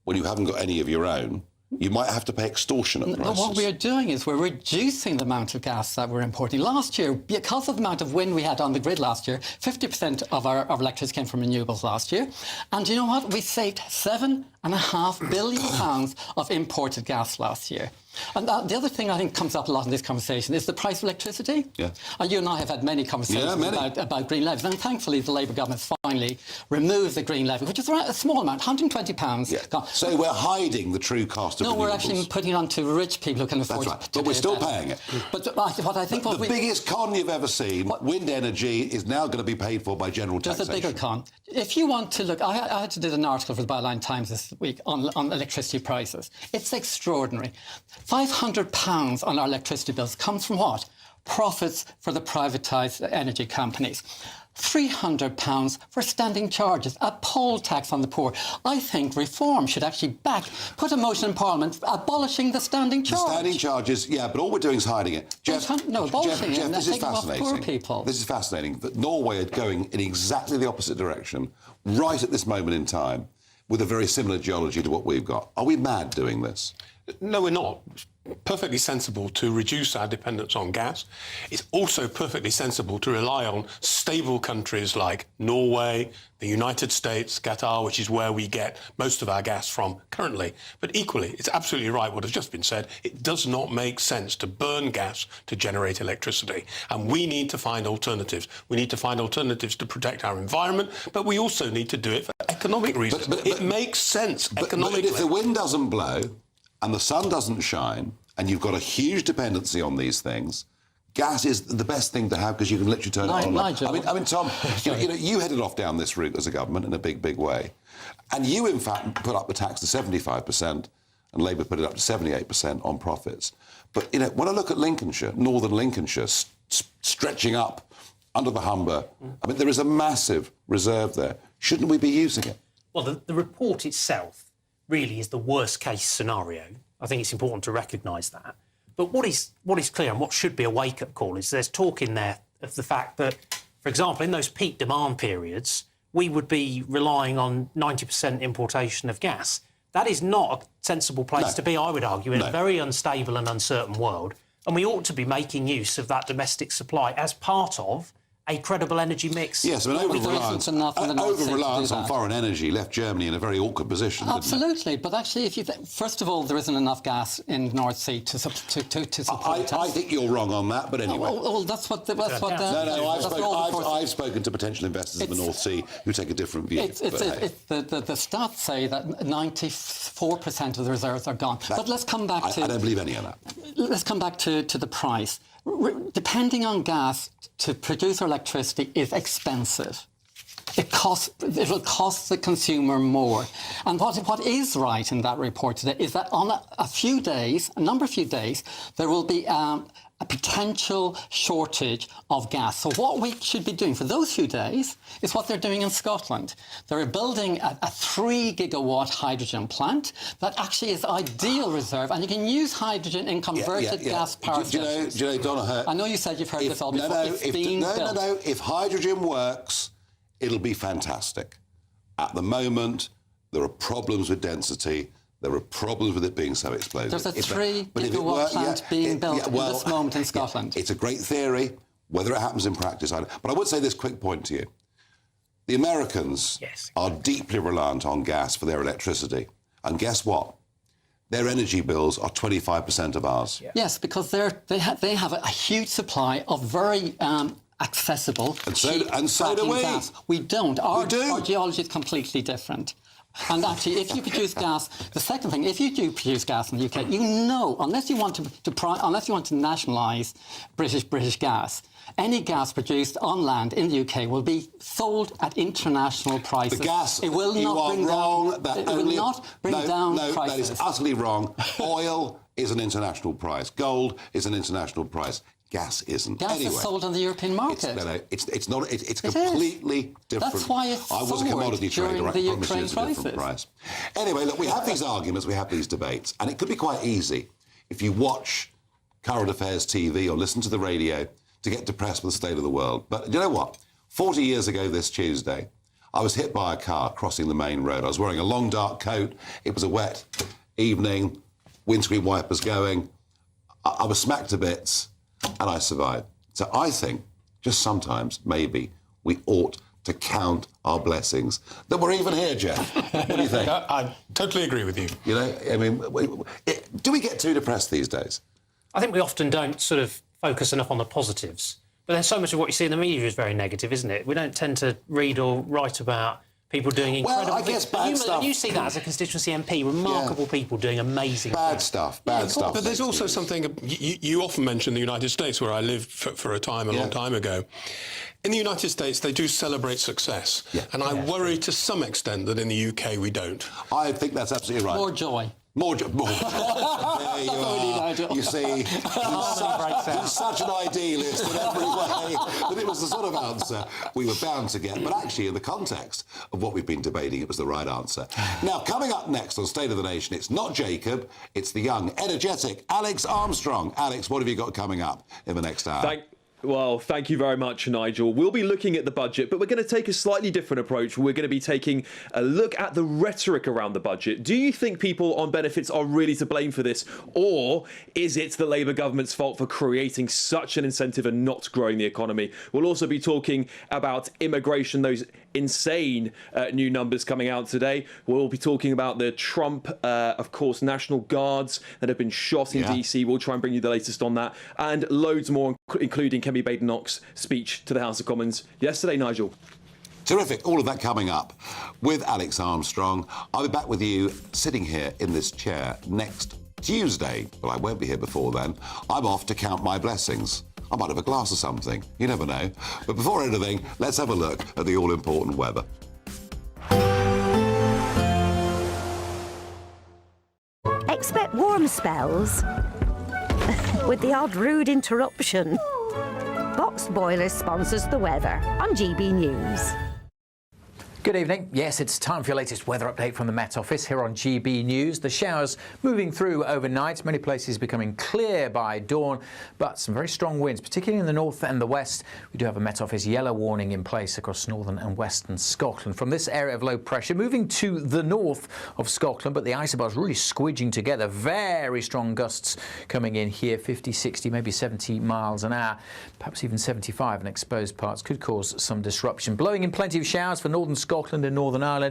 when you haven't got any of your own, You might have to pay extortionate prices. What we're doing is we're reducing the amount of gas that we're importing. Last year, because of the amount of wind we had on the grid last year, 50% of our electricity came from renewables last year. And you know what? We saved £7.5 billion of imported gas last year. And the other thing I think comes up a lot in this conversation is the price of electricity. Yeah. And you and I have had many conversations about green levies. And thankfully, the Labour government finally removed the green levy, which is a small amount, £120. Yeah. So we're hiding the true cost of renewables. No, we're actually putting it on to rich people who can afford That's right. to But we're still paying it. But what I think... The biggest con you've ever seen, wind energy, is now going to be paid for by general taxation. There's a bigger con. If you want to look... I had to do an article for the Byline Times this week on electricity prices. It's extraordinary. £500 on our electricity bills comes from what? Profits for the privatised energy companies. £300 for standing charges, a poll tax on the poor. I think reform should actually put a motion in Parliament abolishing the standing charge. The standing charges, yeah, but all we're doing is hiding it. Jeff, abolishing it. This is taking off fascinating. Poor people. This is fascinating that Norway are going in exactly the opposite direction right at this moment in time with a very similar geology to what we've got. Are we mad doing this? No, we're not. Perfectly sensible to reduce our dependence on gas. It's also perfectly sensible to rely on stable countries like Norway, the United States, Qatar, which is where we get most of our gas from currently. But equally, it's absolutely right what has just been said. It does not make sense to burn gas to generate electricity. And we need to find alternatives. We need to find alternatives to protect our environment, but we also need to do it for economic reasons. It makes sense economically. But if the wind doesn't blow and the sun doesn't shine, and you've got a huge dependency on these things, gas is the best thing to have because you can literally turn it on. Nigel. I mean, Tom, you headed off down this route as a government in a big, big way. And you, in fact, put up the tax to 75%, and Labour put it up to 78% on profits. But, when I look at Lincolnshire, northern Lincolnshire, stretching up under the Humber, I mean, there is a massive reserve there. Shouldn't we be using it? Well, the report itself really is the worst-case scenario. I think it's important to recognise that. But what is clear and what should be a wake-up call is there's talk in there of the fact that, for example, in those peak demand periods, we would be relying on 90% importation of gas. That is not a sensible place to be, I would argue, in a very unstable and uncertain world. And we ought to be making use of that domestic supply as part of a credible energy mix. Yes, I mean, over-reliance on foreign energy left Germany in a very awkward position. Absolutely, but actually, first of all, there isn't enough gas in the North Sea to support I think you're wrong on that, but anyway. Well, that's what. I've spoken to potential investors in the North Sea who take a different view. The stats say that 94% of the reserves are gone. But let's come back to... I don't believe any of that. Let's come back to the price. Depending on gas to produce our electricity is expensive. It will cost the consumer more. And what is right in that report today is that on a number of few days, there will be a potential shortage of gas. So what we should be doing for those few days is what they're doing in Scotland. They're building a 3-gigawatt hydrogen plant that actually is ideal reserve, and you can use hydrogen in converted gas power stations. Do you know, Donna, I know you said you've heard this all before. If hydrogen works, it'll be fantastic. At the moment, there are problems with density. There are problems with it being so explosive. There's a 3-gigawatt plant being built at this moment in Scotland. It's a great theory. Whether it happens in practice, I don't know. But I would say this quick point to you. The Americans are deeply reliant on gas for their electricity. And guess what? Their energy bills are 25% of ours. Yes, because they have a huge supply of very... accessible, cheap gas. We don't. Our geology is completely different. And actually, if you produce gas, the second thing, if you do produce gas in the UK, unless you want to nationalise British gas, any gas produced on land in the UK will be sold at international prices. The gas, it will not bring down prices. That is utterly wrong. Oil is an international price. Gold is an international price. Gas isn't. Gas is sold on the European market. It's not. It's completely different. That's why it's I was a commodity trader. The I promise you, it's a different price. Anyway, look, we have these arguments, we have these debates, and it could be quite easy if you watch current affairs TV or listen to the radio to get depressed with the state of the world. But you know what? 40 years ago this Tuesday, I was hit by a car crossing the main road. I was wearing a long dark coat. It was a wet evening. windscreen wipers going. I was smacked to bits, and I survived. So I think, just sometimes, maybe, we ought to count our blessings. That we're even here, Jeff. What do you think? I totally agree with you. You know, I mean, do we get too depressed these days? I think we often don't sort of focus enough on the positives. But then so much of what you see in the media is very negative, isn't it? We don't tend to read or write about people doing incredible I guess bad stuff. You see that as a constituency MP, remarkable people doing amazing bad stuff. Bad stuff. But there's also something, you often mention the United States, where I lived for a time, a long time ago. In the United States, they do celebrate success. And I worry to some extent that in the UK we don't. I think that's absolutely right. More joy. More joy. There you are. You see, he's such an idealist in every way that it was the sort of answer we were bound to get. But actually, in the context of what we've been debating, it was the right answer. Now, coming up next on State of the Nation, it's not Jacob, it's the young, energetic Alex Armstrong. Alex, what have you got coming up in the next hour? Well, thank you very much, Nigel. We'll be looking at the budget, but we're going to take a slightly different approach. We're going to be taking a look at the rhetoric around the budget. Do you think people on benefits are really to blame for this? Or is it the Labour government's fault for creating such an incentive and not growing the economy? We'll also be talking about immigration, those insane new numbers coming out today. We'll be talking about the Trump, of course, National Guards that have been shot in DC. We'll try and bring you the latest on that. And loads more, including Kemi Badenoch's speech to the House of Commons yesterday, Nigel. Terrific. All of that coming up with Alex Armstrong. I'll be back with you sitting here in this chair next Tuesday. Well, I won't be here before then. I'm off to count my blessings. I might have a glass or something. You never know. But before anything, let's have a look at the all-important weather. Expect warm spells with the odd rude interruption. Box Boiler sponsors the weather on GB News. Good evening. Yes, it's time for your latest weather update from the Met Office here on GB News. The showers moving through overnight, many places becoming clear by dawn, but some very strong winds, particularly in the north and the west. We do have a Met Office yellow warning in place across northern and western Scotland. From this area of low pressure, moving to the north of Scotland, but the isobars really squidging together. Very strong gusts coming in here, 50, 60, maybe 70 miles an hour, perhaps even 75 in exposed parts, could cause some disruption. Blowing in plenty of showers for northern Scotland and Northern Ireland.